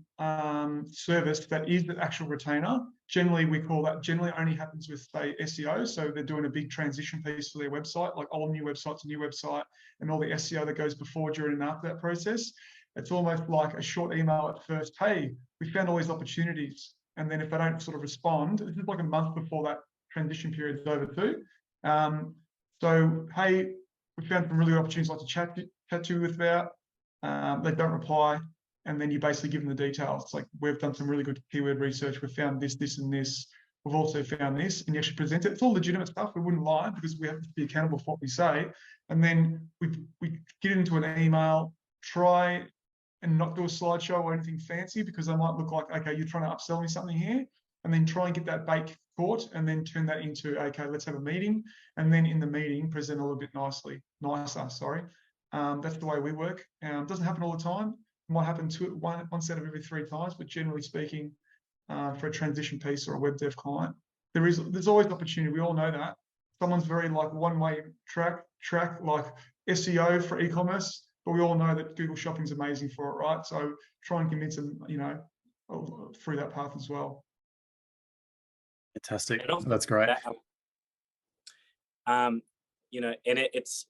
service that is the actual retainer. Generally, we call that generally only happens with, say, SEO. So they're doing a big transition piece for their website, like all new websites, a new website, and all the SEO that goes before, during, and after that process. It's almost like a short email at first. Hey, we found all these opportunities. And then if they don't sort of respond, this is like a month before that transition period is over too. So, hey, we found some really good opportunities, like to chat to you with about. They don't reply, and then you basically give them the details. It's like, we've done some really good keyword research. We've found this, this, and this. We've also found this, and you actually present it. It's all legitimate stuff. We wouldn't lie, because we have to be accountable for what we say. And then we get it into an email, try and not do a slideshow or anything fancy, because they might look like, okay, you're trying to upsell me something here, and then try and get that bait caught, and then turn that into, okay, let's have a meeting. And then in the meeting, present a little bit nicer. That's the way we work. It doesn't happen all the time. It might happen once out of every 3 times, but generally speaking, for a transition piece or a web dev client, there's always opportunity. We all know that. Someone's very like one-way track like SEO for e-commerce, but we all know that Google Shopping is amazing for it, right? So try and convince them, through that path as well. Fantastic. That's great. And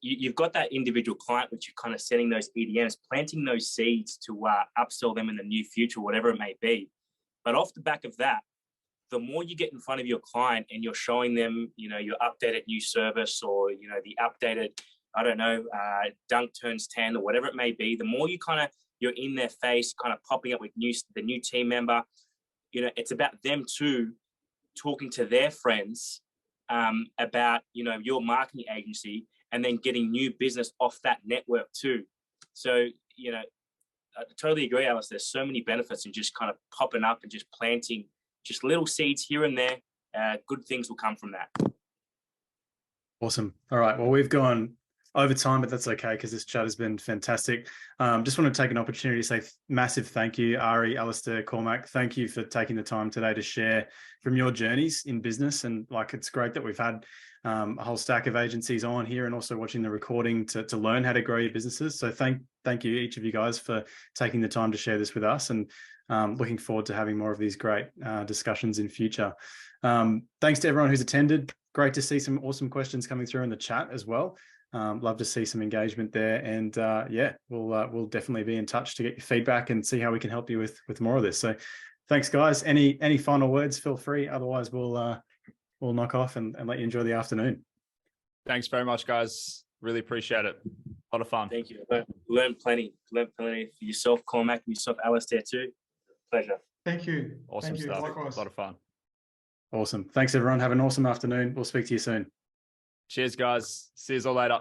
you've got that individual client, which you're kind of setting those EDMs, planting those seeds to upsell them in the near future, whatever it may be. But off the back of that, the more you get in front of your client and you're showing them, your updated new service, or, the updated, I don't know, Dunk turns 10 or whatever it may be, the more you're in their face, kind of popping up with the new team member, it's about them too, talking to their friends about, your marketing agency, and then getting new business off that network too. So, I totally agree, Alastair. There's so many benefits in just kind of popping up and just planting just little seeds here and there. Good things will come from that. Awesome. All right. Well, we've gone over time, but that's okay, because this chat has been fantastic. Just want to take an opportunity to say massive thank you, Ari, Alastair, Cormac. Thank you for taking the time today to share from your journeys in business. And it's great that we've had a whole stack of agencies on here, and also watching the recording to learn how to grow your businesses. So thank you, each of you guys, for taking the time to share this with us, and looking forward to having more of these great discussions in future. Thanks to everyone who's attended. Great to see some awesome questions coming through in the chat as well. Love to see some engagement there, and we'll definitely be in touch to get your feedback and see how we can help you with more of this. So thanks, guys. Any final words, feel free. Otherwise, we'll knock off and let you enjoy the afternoon. Thanks very much, guys. Really appreciate it. A lot of fun. Thank you. Learn plenty for yourself, Cormac, and yourself, Alastair, too. Pleasure. Thank you. Awesome stuff. Likewise. A lot of fun. Awesome. Thanks, everyone. Have an awesome afternoon. We'll speak to you soon. Cheers, guys. See you all later.